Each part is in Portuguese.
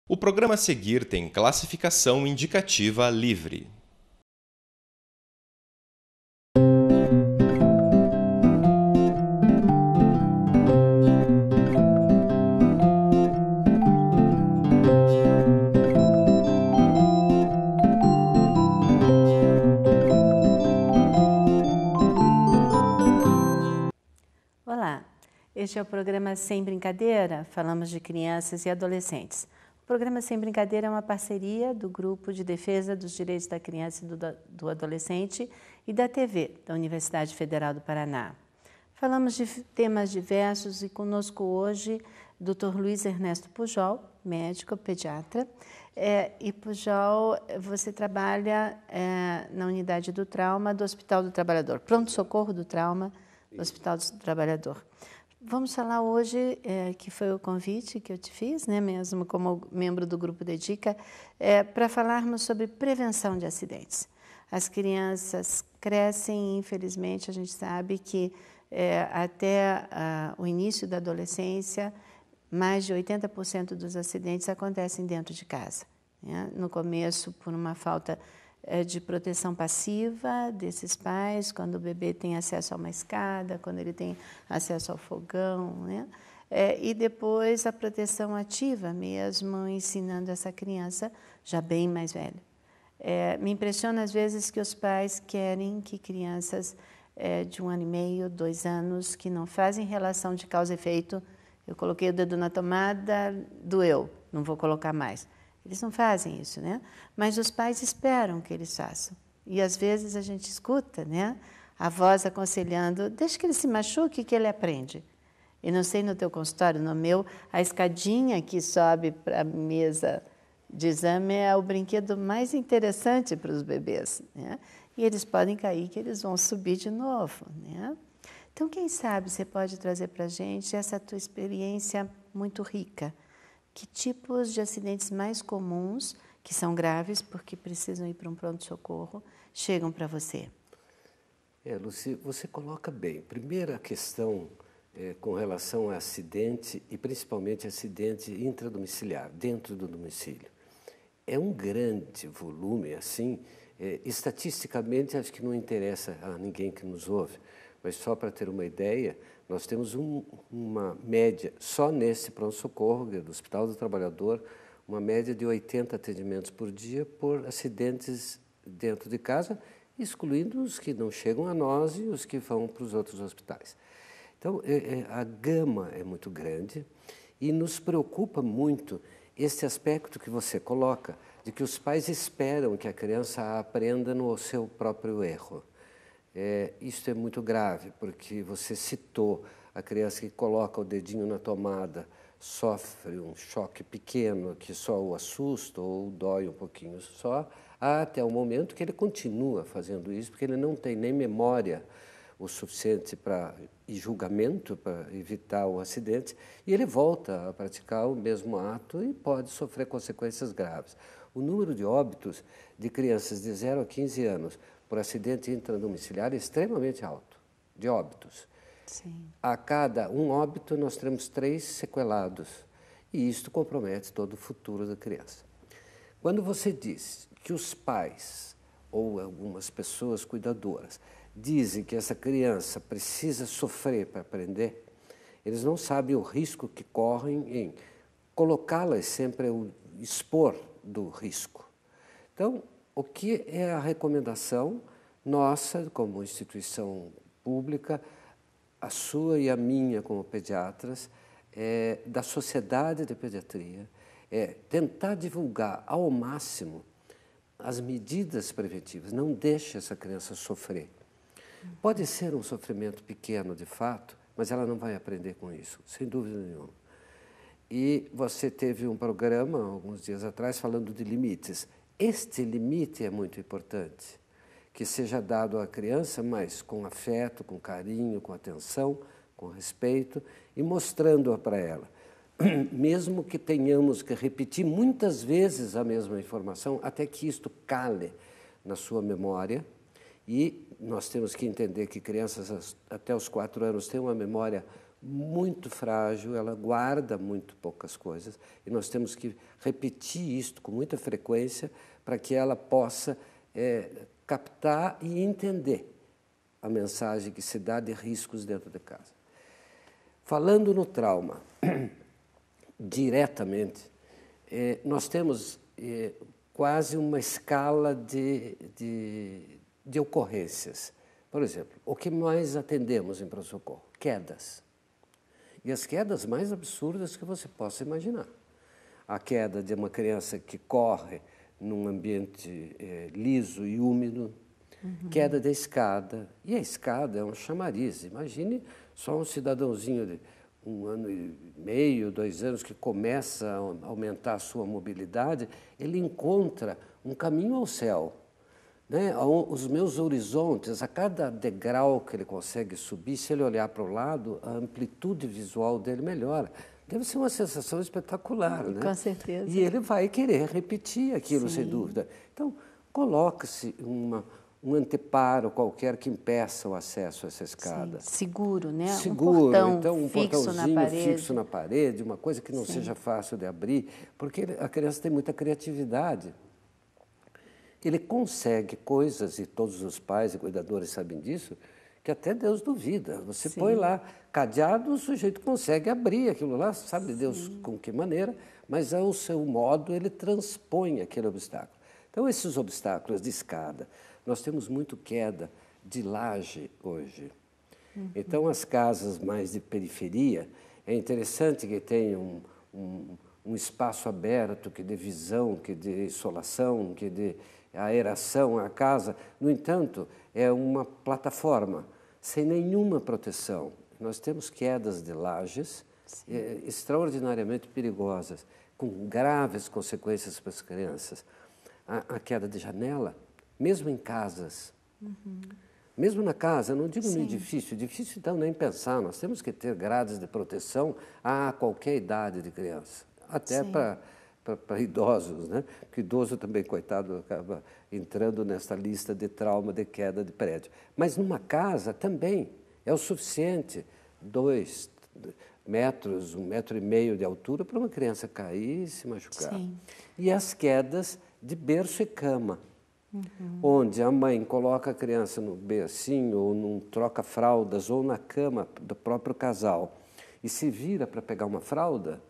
O programa a seguir tem classificação indicativa livre. Olá, este é o programa Sem Brincadeira, falamos de crianças e adolescentes. O programa Sem Brincadeira é uma parceria do Grupo de Defesa dos Direitos da Criança e do Adolescente e da TV, da Universidade Federal do Paraná. Falamos de temas diversos e conosco hoje Dr. Luiz Ernesto Pujol, médico, pediatra. E Pujol, você trabalha na unidade do trauma do Hospital do Trabalhador, pronto-socorro do trauma do Hospital do Trabalhador. Vamos falar hoje, que foi o convite que eu te fiz, né, mesmo como membro do Grupo Dedica, para falarmos sobre prevenção de acidentes. As crianças crescem, infelizmente, a gente sabe que até o início da adolescência, mais de 80% dos acidentes acontecem dentro de casa, né? No começo, por uma falta de proteção passiva desses pais, quando o bebê tem acesso a uma escada, quando ele tem acesso ao fogão, né? E depois a proteção ativa mesmo, ensinando essa criança já bem mais velha. Me impressiona às vezes que os pais querem que crianças de 1 ano e meio, 2 anos, que não fazem relação de causa e efeito, eu coloquei o dedo na tomada, doeu, não vou colocar mais. Eles não fazem isso, né? Mas os pais esperam que eles façam. E às vezes a gente escuta, né, a voz aconselhando, deixa que ele se machuque que ele aprende. E não sei no teu consultório, no meu, a escadinha que sobe para a mesa de exame é o brinquedo mais interessante para os bebês, né? E eles podem cair que eles vão subir de novo, né? Então, quem sabe você pode trazer para a gente essa tua experiência muito rica. Que tipos de acidentes mais comuns, que são graves porque precisam ir para um pronto-socorro, chegam para você? Luci, você coloca bem. Primeira questão com relação a acidente e principalmente acidente intradomiciliar, dentro do domicílio. É um grande volume, assim, estatisticamente acho que não interessa a ninguém que nos ouve, mas só para ter uma ideia, nós temos uma média, só nesse pronto-socorro do Hospital do Trabalhador, uma média de 80 atendimentos por dia por acidentes dentro de casa, excluindo os que não chegam a nós e os que vão para os outros hospitais. Então, a gama é muito grande e nos preocupa muito esse aspecto que você coloca, de que os pais esperam que a criança aprenda no seu próprio erro. Isso é muito grave, porque você citou a criança que coloca o dedinho na tomada, sofre um choque pequeno que só o assusta ou dói um pouquinho só, até o momento que ele continua fazendo isso, porque ele não tem nem memória o suficiente e julgamento para evitar o acidente, e ele volta a praticar o mesmo ato e pode sofrer consequências graves. O número de óbitos de crianças de 0 a 15 anos por acidente intradomiciliar é extremamente alto, de óbitos. Sim. A cada um óbito, nós temos 3 sequelados, e isto compromete todo o futuro da criança. Quando você diz que os pais ou algumas pessoas cuidadoras dizem que essa criança precisa sofrer para aprender, eles não sabem o risco que correm em colocá-las sempre a expor do risco. Então, o que é a recomendação nossa, como instituição pública, a sua e a minha como pediatras, da Sociedade de Pediatria, tentar divulgar ao máximo as medidas preventivas, não deixe essa criança sofrer. Pode ser um sofrimento pequeno, de fato, mas ela não vai aprender com isso, sem dúvida nenhuma. E você teve um programa, alguns dias atrás, falando de limites. Este limite é muito importante, que seja dado à criança, mas com afeto, com carinho, com atenção, com respeito, e mostrando-a para ela. Mesmo que tenhamos que repetir muitas vezes a mesma informação, até que isto cale na sua memória, e nós temos que entender que crianças até os 4 anos têm uma memória muito frágil, ela guarda muito poucas coisas e nós temos que repetir isto com muita frequência para que ela possa captar e entender a mensagem que se dá de riscos dentro de casa. Falando no trauma, diretamente, nós temos quase uma escala de ocorrências. Por exemplo, o que mais atendemos em pronto-socorro? Quedas. E as quedas mais absurdas que você possa imaginar. A queda de uma criança que corre num ambiente liso e úmido, queda da escada. E a escada é um chamariz. Imagine só um cidadãozinho de 1 ano e meio, 2 anos, que começa a aumentar a sua mobilidade, ele encontra um caminho ao céu. Né? Os meus horizontes, a cada degrau que ele consegue subir, se ele olhar para o lado, a amplitude visual dele melhora. Deve ser uma sensação espetacular, né? Com certeza. E ele vai querer repetir aquilo, sem dúvida. Então, coloque-se um anteparo qualquer que impeça o acesso a essa escada. Sim. Seguro, né? Seguro, então um fixo portãozinho fixo na parede, uma coisa que não seja fácil de abrir, porque a criança tem muita criatividade. Ele consegue coisas, e todos os pais e cuidadores sabem disso, que até Deus duvida. Você põe lá cadeado, o sujeito consegue abrir aquilo lá, sabe Deus com que maneira, mas ao seu modo ele transpõe aquele obstáculo. Então, esses obstáculos de escada, nós temos muito queda de laje hoje. Então, as casas mais de periferia, é interessante que tenham um espaço aberto, que dê visão, que dê insolação, que dê aeração à casa. No entanto, é uma plataforma sem nenhuma proteção. Nós temos quedas de lajes extraordinariamente perigosas, com graves consequências para as crianças. A queda de janela, mesmo em casas, mesmo na casa, não digo no edifício então nem pensar, nós temos que ter grades de proteção a qualquer idade de criança, até para idosos, né? Porque idoso também, coitado, acaba entrando nesta lista de trauma de queda de prédio. Mas numa casa também é o suficiente, 2 metros, 1,5 metro de altura para uma criança cair e se machucar. E as quedas de berço e cama, onde a mãe coloca a criança no bercinho ou num troca-fraldas ou na cama do próprio casal e se vira para pegar uma fralda,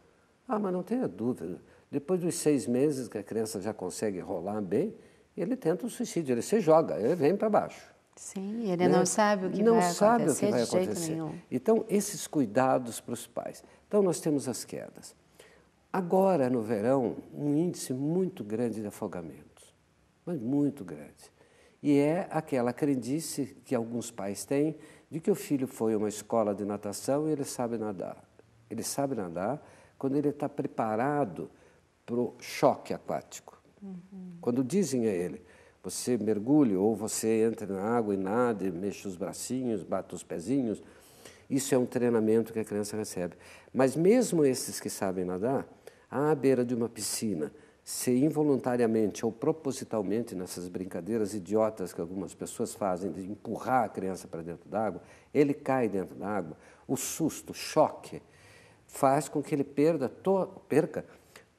mas não tenha dúvida, depois dos 6 meses que a criança já consegue rolar bem, ele tenta o suicídio, ele se joga, ele vem para baixo. Sim, ele não sabe o que vai acontecer de jeito nenhum. Então, esses cuidados para os pais. Então, nós temos as quedas. Agora, no verão, um índice muito grande de afogamentos, mas muito grande. E é aquela crendice que alguns pais têm de que o filho foi a uma escola de natação e ele sabe nadar. Ele sabe nadar quando ele está preparado para o choque aquático. Quando dizem a ele, você mergulha ou você entra na água e nada, e mexe os bracinhos, bate os pezinhos, isso é um treinamento que a criança recebe. Mas mesmo esses que sabem nadar, à beira de uma piscina, se involuntariamente ou propositalmente nessas brincadeiras idiotas que algumas pessoas fazem de empurrar a criança para dentro da água, ele cai dentro da água, o susto, o choque, faz com que ele perca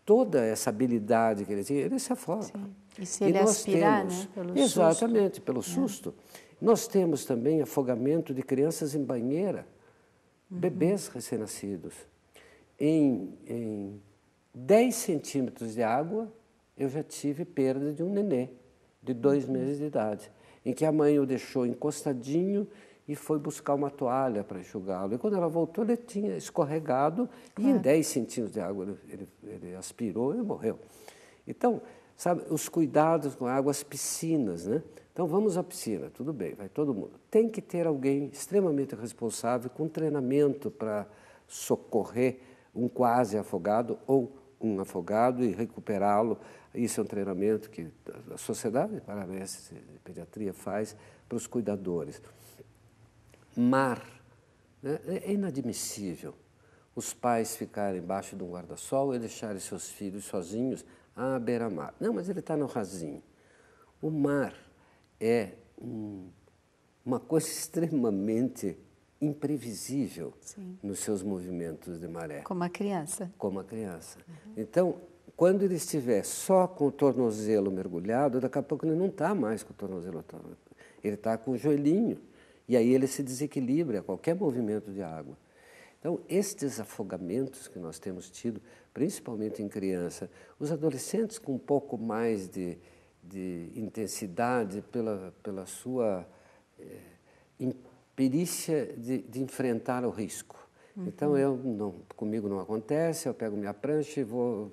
toda essa habilidade que ele tinha, ele se afoga. E se ele aspirar, né, pelo susto. Exatamente, pelo susto. Nós temos também afogamento de crianças em banheira, bebês recém-nascidos. Em 10 centímetros de água, eu já tive perda de um nenê de 2 meses de idade, em que a mãe o deixou encostadinho e foi buscar uma toalha para enxugá-lo. E quando ela voltou, ele tinha escorregado e em 10 centímetros de água ele aspirou e morreu. Então, sabe, os cuidados com a água, as piscinas, né? Então, vamos à piscina, tudo bem, vai todo mundo. Tem que ter alguém extremamente responsável com treinamento para socorrer um quase afogado ou um afogado e recuperá-lo. Isso é um treinamento que a Sociedade Paranaense de Pediatria faz para os cuidadores. Mar, né? É inadmissível os pais ficarem embaixo de um guarda-sol e deixarem seus filhos sozinhos à beira-mar. Não, mas ele está no rasinho. O mar é uma coisa extremamente imprevisível Sim. nos seus movimentos de maré. Como a criança. Como a criança. Então, quando ele estiver só com o tornozelo mergulhado, daqui a pouco ele não está mais com o tornozelo, ele está com o joelhinho, e aí ele se desequilibra a qualquer movimento de água. Então, estes afogamentos que nós temos tido, principalmente em criança, os adolescentes com um pouco mais de intensidade pela sua imperícia de enfrentar o risco. Então, comigo não acontece, eu pego minha prancha e vou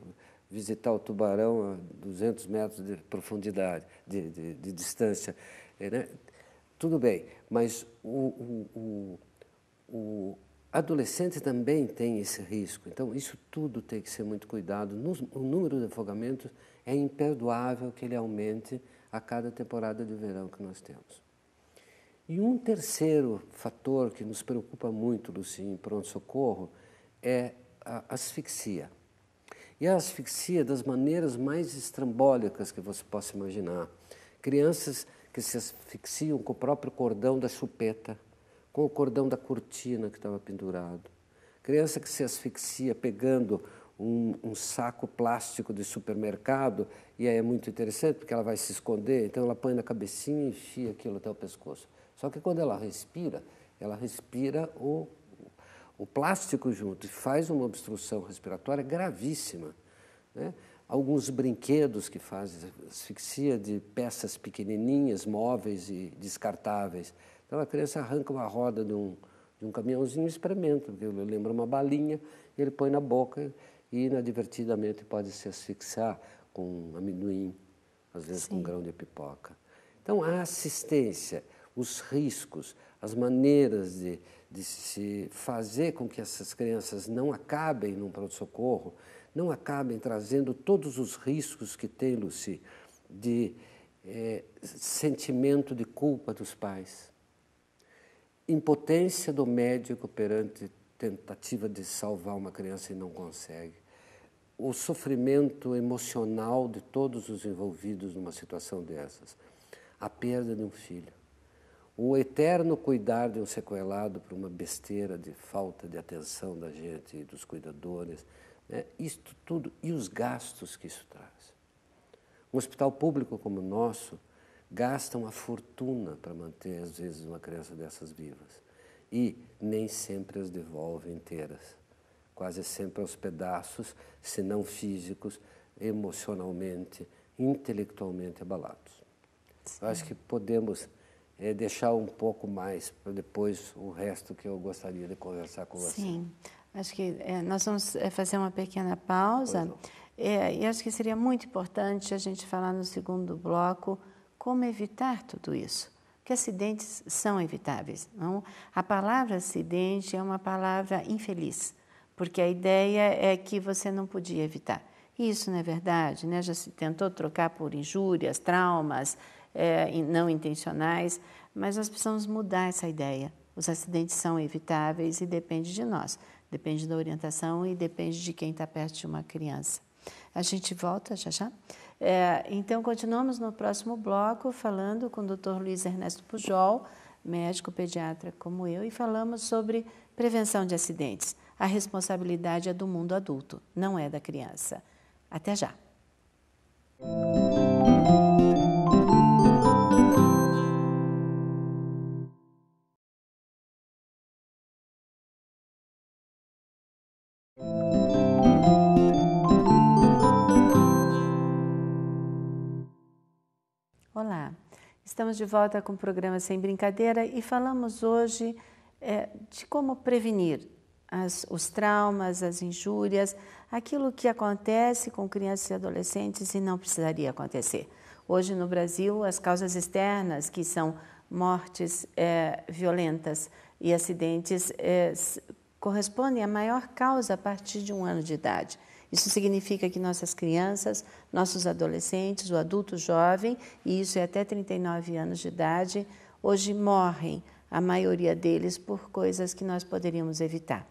visitar o tubarão a 200 metros de profundidade, de distância. Né? Tudo bem, mas o adolescente também tem esse risco. Então, isso tudo tem que ser muito cuidado. O número de afogamentos é imperdoável que ele aumente a cada temporada de verão que nós temos. E um terceiro fator que nos preocupa muito, Luci, em pronto-socorro, é a asfixia. E a asfixia das maneiras mais estrambólicas que você possa imaginar. Crianças que se asfixiam com o próprio cordão da chupeta, com o cordão da cortina que estava pendurado. Criança que se asfixia pegando um saco plástico de supermercado, e aí é muito interessante porque ela vai se esconder, então ela põe na cabecinha e enfia aquilo até o pescoço. Só que quando ela respira o plástico junto e faz uma obstrução respiratória gravíssima. Né? Alguns brinquedos que fazem asfixia de peças pequenininhas, móveis e descartáveis. Então a criança arranca uma roda de um caminhãozinho e experimenta, porque ele lembra uma balinha, ele põe na boca e inadvertidamente pode se asfixiar com amendoim, às vezes com grão de pipoca. Então a assistência, os riscos, as maneiras de se fazer com que essas crianças não acabem num pronto-socorro, não acabem trazendo todos os riscos que tem, Luci, de sentimento de culpa dos pais, impotência do médico perante tentativa de salvar uma criança e não consegue, o sofrimento emocional de todos os envolvidos numa situação dessas, a perda de um filho, o eterno cuidar de um sequelado por uma besteira de falta de atenção da gente e dos cuidadores, né? Isto tudo e os gastos que isso traz. Um hospital público como o nosso gasta uma fortuna para manter, às vezes, uma criança dessas vivas e nem sempre as devolve inteiras, quase sempre aos pedaços, se não físicos, emocionalmente, intelectualmente abalados. Sim. Eu acho que podemos deixar um pouco mais para depois o resto que eu gostaria de conversar com você. Sim, acho que nós vamos fazer uma pequena pausa e acho que seria muito importante a gente falar no segundo bloco como evitar tudo isso, porque acidentes são evitáveis. Não? A palavra acidente é uma palavra infeliz, porque a ideia é que você não podia evitar. E isso não é verdade, né? Já se tentou trocar por injúrias, traumas, não intencionais, mas nós precisamos mudar essa ideia. Os acidentes são evitáveis e depende de nós, depende da orientação e depende de quem está perto de uma criança. A gente volta já já. Então, continuamos no próximo bloco falando com o Dr. Luiz Ernesto Pujol, médico pediatra como eu, e falamos sobre prevenção de acidentes. A responsabilidade é do mundo adulto, não é da criança. Até já. Olá, estamos de volta com o programa Sem Brincadeira e falamos hoje de como prevenir os traumas, as injúrias, aquilo que acontece com crianças e adolescentes e não precisaria acontecer. Hoje no Brasil, as causas externas, que são mortes violentas e acidentes, correspondem à maior causa a partir de 1 ano de idade. Isso significa que nossas crianças, nossos adolescentes, o adulto jovem, e isso é até 39 anos de idade, hoje morrem, a maioria deles, por coisas que nós poderíamos evitar.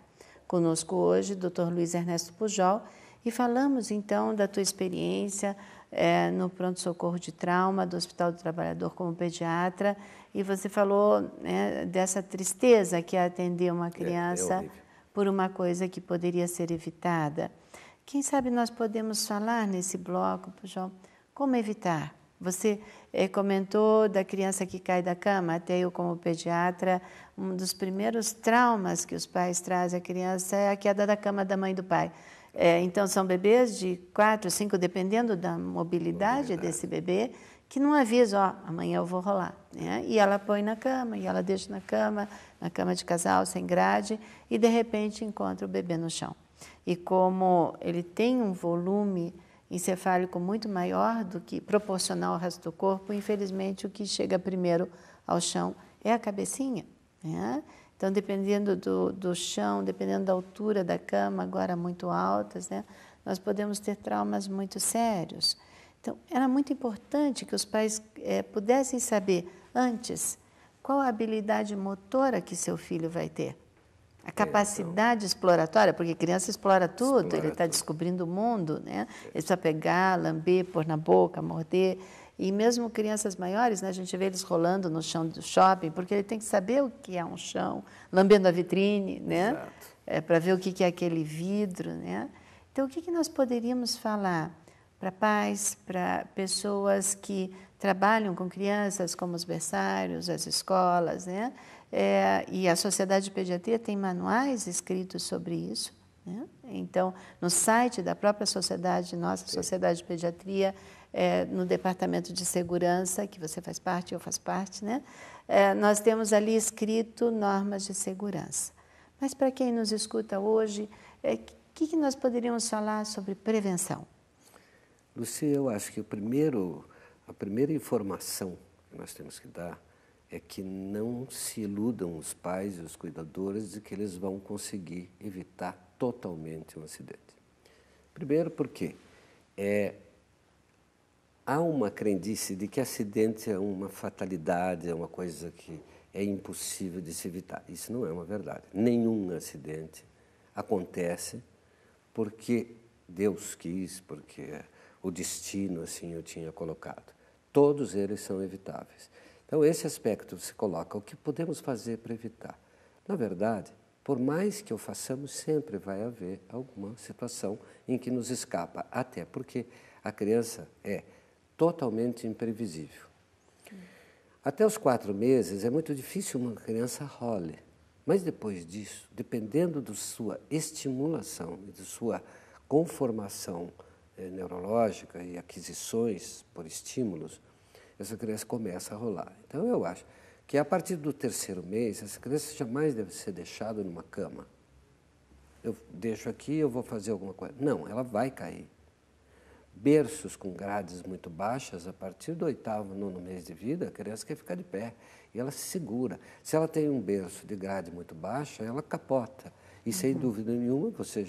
Conosco hoje, Dr. Luiz Ernesto Pujol, e falamos então da tua experiência no pronto-socorro de trauma do Hospital do Trabalhador como pediatra, e você falou, né, dessa tristeza que é atender uma criança por uma coisa que poderia ser evitada. Quem sabe nós podemos falar nesse bloco, João, como evitar? Você comentou da criança que cai da cama, até eu como pediatra, um dos primeiros traumas que os pais trazem à criança é a queda da cama da mãe e do pai. Então, são bebês de 4, 5, dependendo da mobilidade desse bebê, que não avisa, amanhã eu vou rolar, né? E ela põe na cama, e ela deixa na cama de casal, sem grade, e de repente encontra o bebê no chão. E como ele tem um volume encefálico muito maior do que proporcional ao resto do corpo, infelizmente o que chega primeiro ao chão é a cabecinha, né? Então, dependendo do chão, dependendo da altura da cama, agora muito altas, né, nós podemos ter traumas muito sérios. Então, era muito importante que os pais pudessem saber antes qual a habilidade motora que seu filho vai ter. A capacidade exploratória, porque criança explora tudo, ele está descobrindo o mundo, né? Ele precisa pegar, lamber, pôr na boca, morder. E mesmo crianças maiores, né, a gente vê eles rolando no chão do shopping, porque ele tem que saber o que é um chão, lambendo a vitrine, né? Para ver o que é aquele vidro, né? Então, o que nós poderíamos falar para pais, para pessoas que trabalham com crianças, como os berçários, as escolas, né? E a Sociedade de Pediatria tem manuais escritos sobre isso, né? Então, no site da própria sociedade, nossa Sociedade de Pediatria, no Departamento de Segurança, que você faz parte, eu faço parte, né? Nós temos ali escrito normas de segurança. Mas para quem nos escuta hoje, o que nós poderíamos falar sobre prevenção? Lucia, eu acho que a primeira informação que nós temos que dar é que não se iludam os pais e os cuidadores de que eles vão conseguir evitar totalmente um acidente. Primeiro porque há uma crendice de que acidente é uma fatalidade, é uma coisa que é impossível de se evitar. Isso não é uma verdade. Nenhum acidente acontece porque Deus quis, porque o destino assim o tinha colocado. Todos eles são evitáveis. Então, esse aspecto se coloca, o que podemos fazer para evitar? Na verdade, por mais que o façamos, sempre vai haver alguma situação em que nos escapa, até porque a criança é totalmente imprevisível. Até os 4 meses é muito difícil uma criança role, mas depois disso, dependendo da sua estimulação e da sua conformação neurológica e aquisições por estímulos, essa criança começa a rolar. Então, eu acho que a partir do 3º mês, essa criança jamais deve ser deixada numa cama. Eu deixo aqui, eu vou fazer alguma coisa. Não, ela vai cair. Berços com grades muito baixas, a partir do 8º, 9º mês de vida, a criança quer ficar de pé e ela se segura. Se ela tem um berço de grade muito baixa, ela capota. E sem dúvida nenhuma, você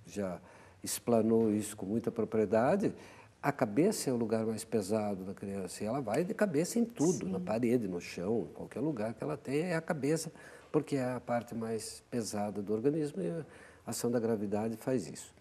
já explanou isso com muita propriedade, a cabeça é o lugar mais pesado da criança e ela vai de cabeça em tudo, na parede, no chão, em qualquer lugar que ela tenha, é a cabeça, porque é a parte mais pesada do organismo e a ação da gravidade faz isso.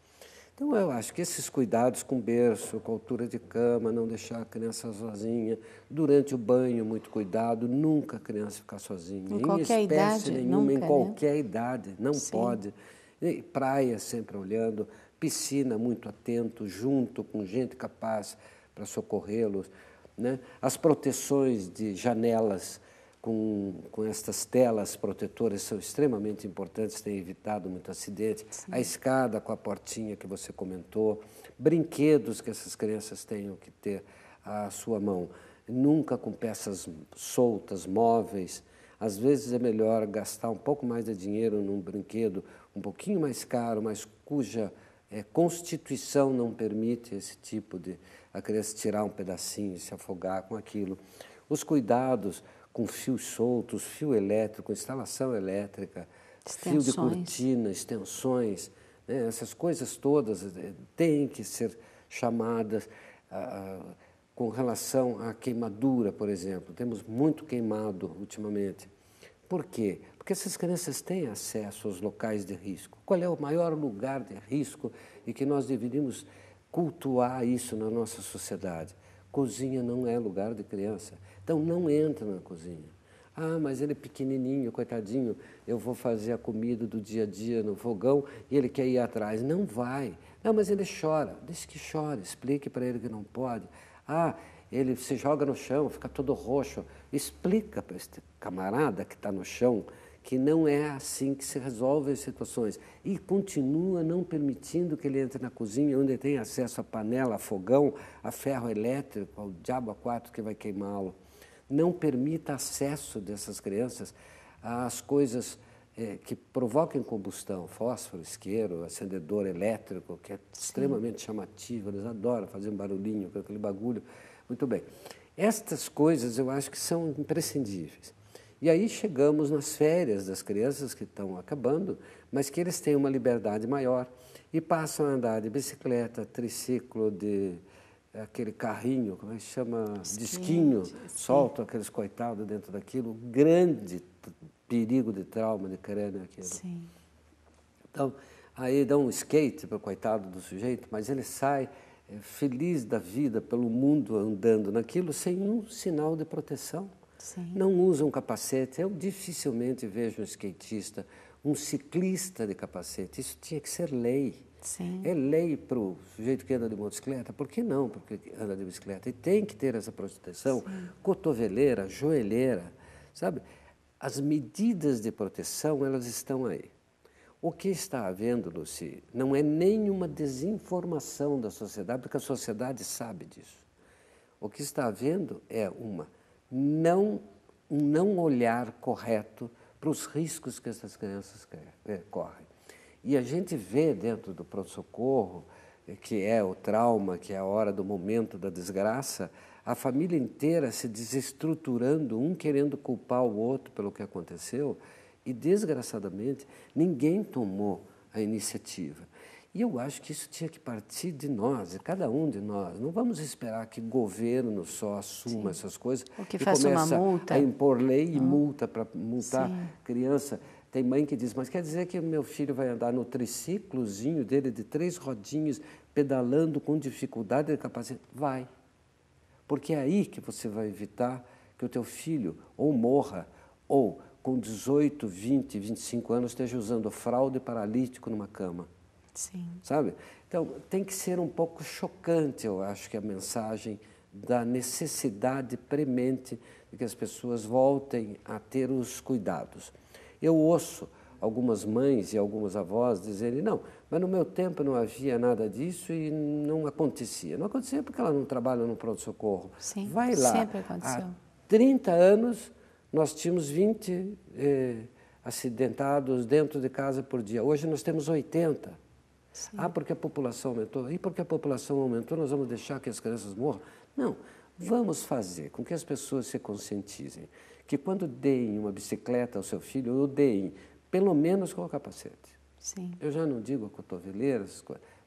Então, eu acho que esses cuidados com berço, com altura de cama, não deixar a criança sozinha, durante o banho, muito cuidado, nunca a criança ficar sozinha, em qualquer idade, nenhuma, nunca, em qualquer idade, não Sim. pode. E praia sempre olhando, piscina muito atento, junto com gente capaz para socorrê-los, né? As proteções de janelas com estas telas protetoras são extremamente importantes, têm evitado muito acidente. Sim. A escada com a portinha que você comentou, brinquedos que essas crianças tenham que ter à sua mão, nunca com peças soltas, móveis. Às vezes é melhor gastar um pouco mais de dinheiro num brinquedo um pouquinho mais caro, mas cuja constituição não permite esse tipo de a criança tirar um pedacinho e se afogar com aquilo. Os cuidados com fios soltos, fio elétrico, instalação elétrica, fio de cortina, extensões, né? Essas coisas todas têm que ser chamadas com relação à queimadura, por exemplo. Temos muito queimado ultimamente. Por quê? Porque essas crianças têm acesso aos locais de risco. Qual é o maior lugar de risco e que nós deveríamos cultuar isso na nossa sociedade. Cozinha não é lugar de criança. Então, não entra na cozinha. Ah, mas ele é pequenininho, coitadinho, eu vou fazer a comida do dia a dia no fogão e ele quer ir atrás. Não vai. Não, mas ele chora. Deixe que chore, explique para ele que não pode. Ah, ele se joga no chão, fica todo roxo. Explica para esse camarada que está no chão que não é assim que se resolvem as situações. E continua não permitindo que ele entre na cozinha, onde ele tem acesso a panela, a fogão, a ferro elétrico, ao diabo a quatro que vai queimá-lo. Não permita acesso dessas crianças às coisas que provoquem combustão, fósforo, isqueiro, acendedor elétrico, que é extremamente chamativo, eles adoram fazer um barulhinho com aquele bagulho. Muito bem. Estas coisas eu acho que são imprescindíveis. E aí chegamos nas férias das crianças que estão acabando, mas que eles têm uma liberdade maior e passam a andar de bicicleta, triciclo, aquele carrinho, como é que chama? Disquinho, soltam aqueles coitados dentro daquilo, grande perigo de trauma de crânio aquilo. Sim. Então, aí dá um skate para o coitado do sujeito, mas ele sai feliz da vida pelo mundo andando naquilo sem um sinal de proteção. Sim. Não usa um capacete. Eu dificilmente vejo um skatista, um ciclista de capacete. Isso tinha que ser lei. Sim. É lei para o sujeito que anda de motocicleta. Por que não? Porque anda de bicicleta. E tem que ter essa proteção cotoveleira, joelheira, sabe? As medidas de proteção, elas estão aí. O que está havendo, Luci, não é nenhuma desinformação da sociedade, porque a sociedade sabe disso. O que está havendo é um não olhar correto para os riscos que essas crianças correm. E a gente vê dentro do pronto-socorro, que é o trauma, que é a hora do momento da desgraça, a família inteira se desestruturando, um querendo culpar o outro pelo que aconteceu, e, desgraçadamente, ninguém tomou a iniciativa. E eu acho que isso tinha que partir de nós, de cada um de nós. Não vamos esperar que o governo só assuma essas coisas ou que e faça uma multa. a impor lei e multa para multar Sim. criança. Tem mãe que diz, mas quer dizer que o meu filho vai andar no triciclozinho dele de 3 rodinhas, pedalando com dificuldade de capacete? Vai. Porque é aí que você vai evitar que o teu filho ou morra, ou com 18, 20, 25 anos esteja usando fralda e paralítico numa cama. Sim. Sabe? Então, tem que ser um pouco chocante, eu acho, que a mensagem da necessidade premente de que as pessoas voltem a ter os cuidados. Eu ouço algumas mães e algumas avós dizerem, não, mas no meu tempo não havia nada disso e não acontecia. Não acontecia porque ela não trabalha no pronto-socorro. Sim, vai lá. sempre aconteceu. Há 30 anos nós tínhamos 20 acidentados dentro de casa por dia. Hoje nós temos 80. Sim. Ah, porque a população aumentou. E porque a população aumentou, nós vamos deixar que as crianças morram? Não. Vamos fazer com que as pessoas se conscientizem que quando deem uma bicicleta ao seu filho, ou deem pelo menos com o capacete. Sim. Eu já não digo a cotoveleira,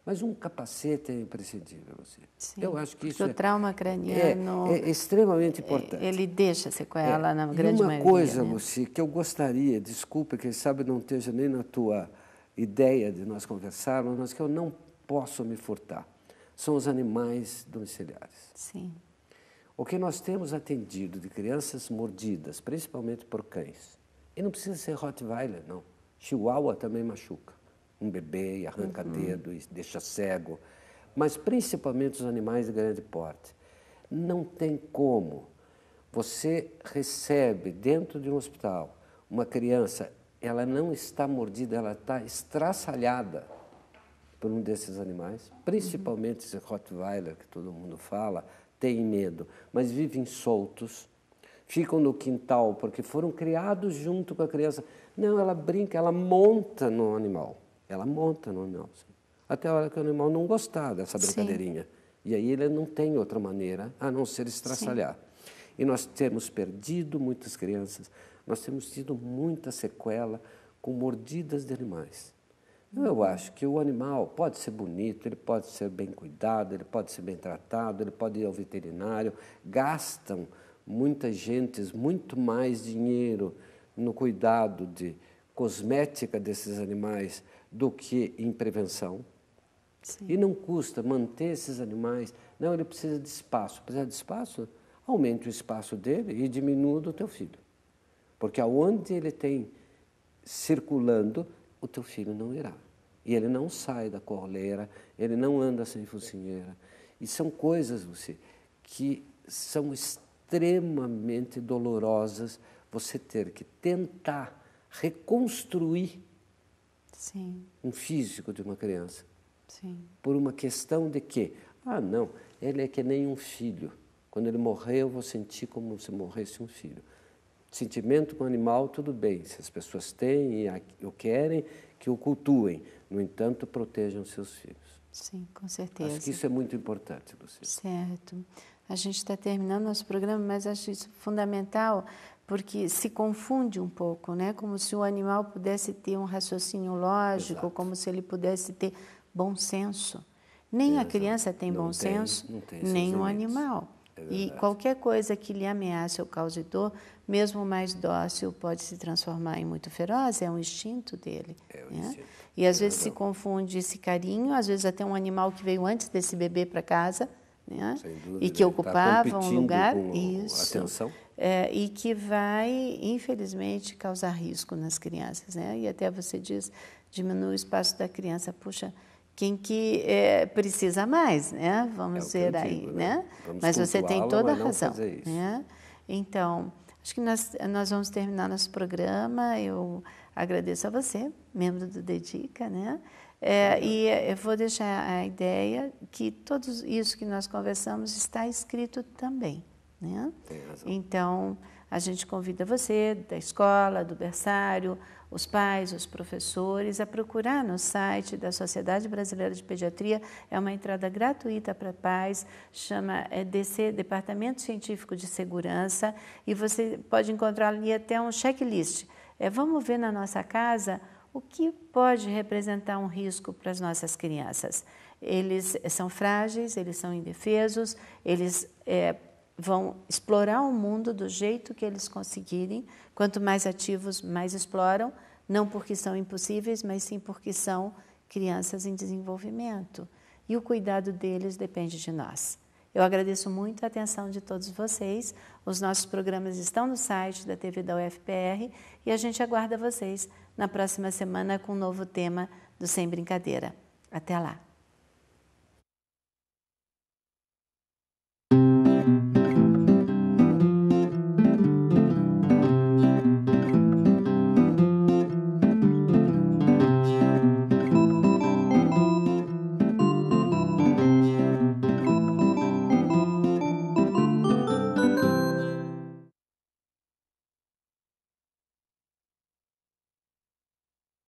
mas um capacete é imprescindível. Sim. Eu acho que isso o trauma craniano é extremamente importante. Ele deixa sequela na grande maioria. E uma coisa, né? Luci, que eu gostaria, desculpa, quem sabe não esteja nem na tua ideia de nós conversarmos, mas que eu não posso me furtar, são os animais domiciliares. Sim. O que nós temos atendido de crianças mordidas, principalmente por cães, e não precisa ser Rottweiler, não. Chihuahua também machuca. Um bebê e arranca dedo e deixa cego. Mas principalmente os animais de grande porte. Não tem como. Você recebe dentro de um hospital uma criança, ela não está mordida, ela está estraçalhada por um desses animais, principalmente esse Rottweiler que todo mundo fala, tem medo, mas vivem soltos, ficam no quintal porque foram criados junto com a criança. Não, ela brinca, ela monta no animal. Ela monta no animal. Sim. Até a hora que o animal não gostar dessa brincadeirinha. Sim. E aí ele não tem outra maneira a não ser estraçalhar. Sim. E nós temos perdido muitas crianças, nós temos tido muita sequela com mordidas de animais. Eu acho que o animal pode ser bonito, ele pode ser bem cuidado, ele pode ser bem tratado, ele pode ir ao veterinário. Gastam muitas gentes muito mais dinheiro no cuidado de cosmética desses animais do que em prevenção. Sim. E não custa manter esses animais. Não, ele precisa de espaço. Precisa de espaço? Aumente o espaço dele e diminua do teu filho. Porque aonde ele tem circulando, o teu filho não irá. E ele não sai da coleira, ele não anda sem focinheira. E são coisas, você, que são extremamente dolorosas você ter que tentar reconstruir Sim. um físico de uma criança. Sim. Por uma questão de que, não, ele é que nem um filho. Quando ele morrer, eu vou sentir como se morresse um filho. Sentimento com animal, tudo bem. Se as pessoas têm e o querem, que o cultuem. No entanto, protejam seus filhos. Sim, com certeza. Acho que isso é muito importante, Luciana. Certo. A gente está terminando nosso programa, mas acho isso fundamental, porque se confunde um pouco, né? Como se o animal pudesse ter um raciocínio lógico, Exato. como se ele pudesse ter bom senso. Nem a criança tem bom senso, nem o animal. E qualquer coisa que lhe ameace ou cause dor, mesmo o mais dócil, pode se transformar em muito feroz, é um instinto dele. Instinto. E às vezes se confunde esse carinho, às vezes até um animal que veio antes desse bebê para casa, né? E que ocupava um lugar, isso, atenção. E que vai, infelizmente, causar risco nas crianças, né? E até você diz, diminui o espaço da criança, puxa, quem que precisa mais, né? Vamos dizer aí, digo, né? Vamos Mas você tem toda a razão, né? Então, acho que nós vamos terminar nosso programa. Eu agradeço a você, membro do Dedica, né? E eu vou deixar a ideia que tudo isso que nós conversamos está escrito também, né? Tem razão. Então, a gente convida você, da escola, do berçário, os pais, os professores, a procurar no site da Sociedade Brasileira de Pediatria. É uma entrada gratuita para pais, chama DC, Departamento Científico de Segurança, e você pode encontrar ali até um checklist. Vamos ver na nossa casa o que pode representar um risco para as nossas crianças. Eles são frágeis, eles são indefesos, eles vão explorar o mundo do jeito que eles conseguirem. Quanto mais ativos, mais exploram, não porque são impossíveis, mas sim porque são crianças em desenvolvimento. E o cuidado deles depende de nós. Eu agradeço muito a atenção de todos vocês. Os nossos programas estão no site da TV da UFPR e a gente aguarda vocês na próxima semana com um novo tema do Sem Brincadeira. Até lá!